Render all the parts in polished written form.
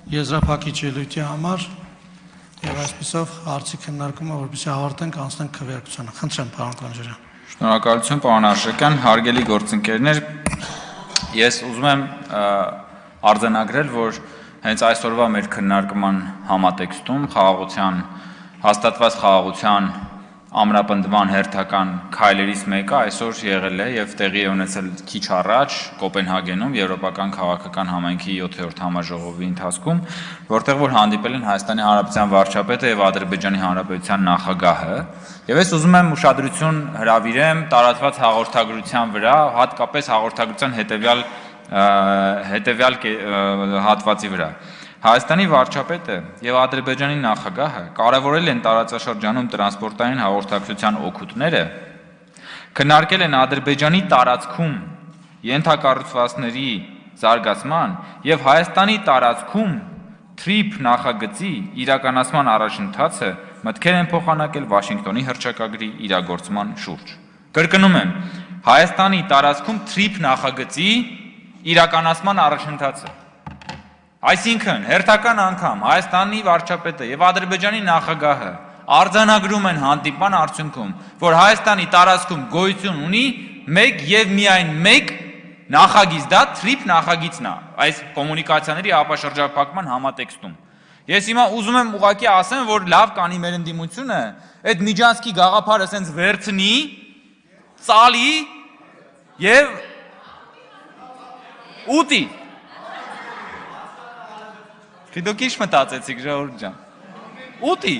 եզրափակիչ ելույթի համար եւ այսպեսով հարցի քննարկումը որպեսզի ավարտենք անցնենք քվեարկությանը։ Խնդրեմ, պարոն Կոնջարյան։ Շնորհակալություն, պարոն Արժեքյան, հարգելի գործընկերներ, ես ուզում եմ արձանագրել, որ հենց այսօրվա մեր քննարկման համատեքստում հաստատված խաղաղության ամրապնդման հերթական քայլերից մեկը այսօր եղել է եւ տեղի է ունեցել քիչ առաջ Կոպենհագենում Եվրոպական քաղաքական համայնքի 7-րդ համաժողովի ընթացքում, որտեղ որ հանդիպել են Հայաստանի Հանրապետության վարչապետը եւ Ադրբեջանի Հանրապետության նախագահը, եւ ես ուզում եմ ուշադրություն հրավիրեմ տարածված հաղորդագրության վրա, հատկապես հաղորդագրության հետեւյալ հատվածի վրա։ Հայաստանի վարչապետը եւ Ադրբեջանի նախագահը կարևորել են տարածաշրջանում տրանսպորտային հաղորդակցության օգուտները, քննարկել են Ադրբեջանի տարածքում ենթակառուցվածքների զարգացման եւ Հայաստանի տարածքում TRIP նախագծի իրականացման առաջընթացը մտքեր են փոխանակել Վաշինգտոնի հռչակագրի իրագործման շուրջ։ Կրկնում եմ, Հայաստանի տարածքում TRIP նախագծի իրականացման առաջընթացը։ Այսինքն, հերթական անգամ Հայաստանի վարչապետը եւ Ադրբեջանի նախագահը արձանագրում են հանդիպման արդյունքում, որ Հայաստանի տարածքում գոյություն ունի մեկ եւ միայն մեկ նախագիծ, դա TRIP նախագիծն է, այս կոմունիկացիաների ապաշրջափակման համատեքստում։ Ես հիմա ուզում եմ ուղղակի ասեմ, որ լավ կանի մեր ընդդիմությունը, այդ Միջանցքի գաղափարը ասենց վերցնի, ծալի եւ ուտի։ Դուք ինչ մտածեցիք, ժողովուրդ ջան։ Ուտի։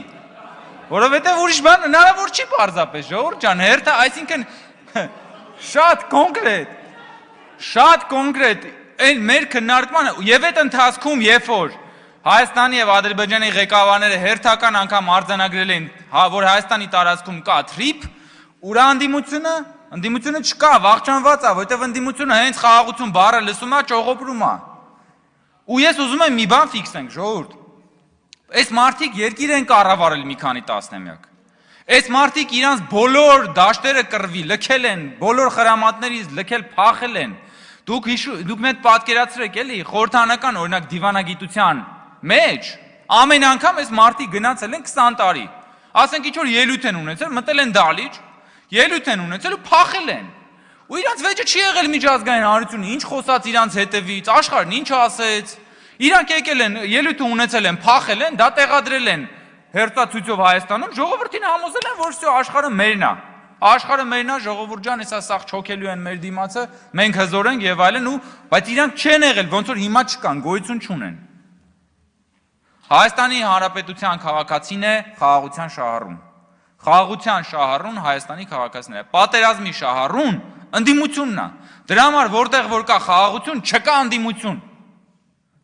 Որովհետև ուրիշ բան հնարավոր չի պարզապես, ժողովուրդ ջան, հերթը, այսինքն շատ կոնկրետ, այն մեր քննարկմանը եւ այդ ընթացքում, երբ որ Հայաստանի եւ Ադրբեջանի ղեկավարները հերթական անգամ արձանագրել են, որ Հայաստանի տարածքում կա TRIP, ուրա ընդդիմությունը չկա, վախճանված է, որովհետև ընդդիմությունը հենց խաղաղություն բառը լսում է, ճողոպրում է։ Ու ես ուզում եմ մի բան ֆիքսենք, ժողովուրդ։ Այս մարդիկ երկիր են կառավարել մի քանի տասնամյակ։ Այս մարդիկ իրանց բոլոր դաշտերը կռվի լքել են, բոլոր խրամատներից լքել փախել են։ Դուք մեկ պատկերացրեք, էլի, խորհրդանական օրինակ դիվանագիտության մեջ ամեն անգամ այս մարդիկ գնացել են 20 տարի։ Ասենք ինչ որ ելույթ են ունեցել, մտել են դալիճ, ելույթ են ունեցել ու փախել են։ Ու իրանց վեճը չի եղել միջազգային հանրությունը, ինչ խոսած իրանց հետևից, աշխարհն ինչ ասեց։ Իրանք եկել են, ելույթ ունեցել են, փախել են, դա տեղադրել են հերթացույցով Հայաստանում, ժողովրդին համոզել են, որ всё աշխարհը մերն է։ Աշխարհը մերն է, ժողովուրդ ջան, հեսա սաղ չոքելու են մեր դիմացը, մենք հզոր ենք եւ այլն, բայց իրանք չեն եղել, ոնց որ հիմա չկան, գոյություն չունեն։ Հայաստանի Հանրապետության քաղաքացին է խաղաղության շահառուն։ Խաղաղության շահառուն Հայաստանի քաղաքացին է։ Պատերազմի շահառուն ընդդիմությունն է։ Դրա համար որտեղ որ կա խաղաղություն, չկա ընդդիմություն։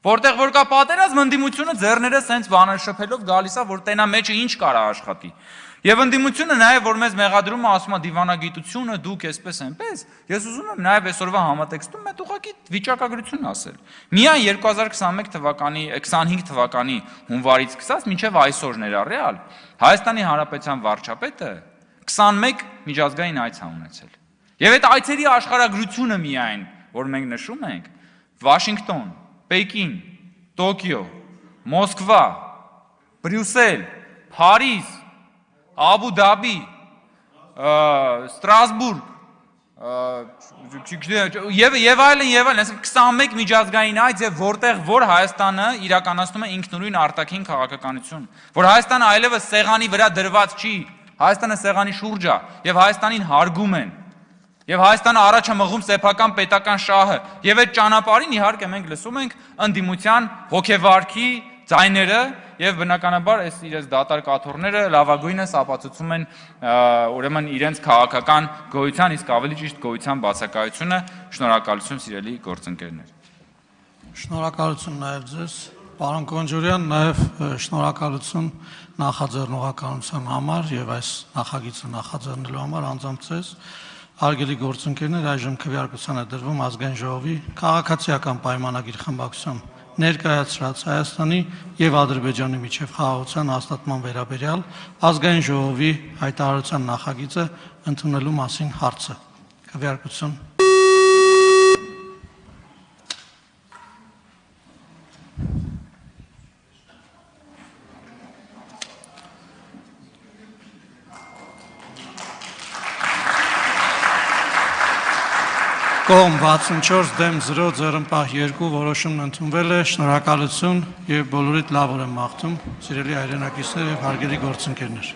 Որտեղ որ կա պատերազմ, ընդդիմությունը ձեռները սենց բանը շփելով գալիս է, որ տենա մեջը ինչ կարա աշխատի։ Եվ ընդդիմությունը նաև որ մեզ մեղադրում է, ասում է դիվանագիտությունը, դուք էսպես այնպես, ես ուզում եմ նաև այսօրվա համատեքստում այդ ուղղակի վիճակագրություն ասել։ Միայն 2021 թվականի 25 թվականի հունվարից սկսած մինչև այսօր ներառյալ Հայաստանի Հանրապետության վարչապետը 21 միջազգային այց է ունեցել։ Եվ այդ այցերի աշխարհագրությունը միայն, որ մենք նշում ենք, Վաշինգտոն, Պեկին, Տոկիո, Մոսկվա, Բրյուսել, Փարիզ, Աբու Դաբի, Ստրասբուրգ, եւ այլն, այսինքն 21 միջազգային այց եւ որտեղ որ Հայաստանը իրականացնում է ինքնուրույն արտաքին քաղաքականություն, որ Հայաստանը այլևս սեղանի վրա դրված չի, Հայաստանը սեղանի շուրջ է եւ Հայաստանին հարգում են։ Եվ Հայաստանը առաջ է մղում սեփական պետական շահը, եւ այդ ճանապարհին իհարկե մենք լսում ենք ընդդիմության հոգեվարքի ձայները եւ բնականաբար այս իրենց դատար կաթոռները լավագույնս ապացուցում են ուրեմն իրենց քաղաքական գոյության, իսկ ավելի ճիշտ գոյության բացակայությունը։ Շնորհակալություն սիրելի գործընկերներ։ Շնորհակալություն նաեւ ձեզ, պարոն Կոնջարյան, նաեւ շնորհակալություն նախաձեռնողականության համար եւ այս նախագիծը նախաձեռնելու համար անձամբ ձեզ։ Հարգելի գործընկերներ, այժմ քվեարկության է դրվում ազգային ժողովի քաղաքացիական պայմանագիր խմբակցության ներկայացրած Հայաստանի եւ Ադրբեջանի միջև խաղաղության հաստատման վերաբերյալ ազգային ժողովի հայտարարության նախագիծը ընդունելու մասին հարցը։ Քվեարկություն։ Կողմ 64 դեմ 0 ձեռնպահ 2 որոշումն ընդունվել է, շնորհակալություն եւ բոլորիդ լավ օր եմ մաղթում, սիրելի հայրենակիցներ եւ հարգելի գործընկերներ։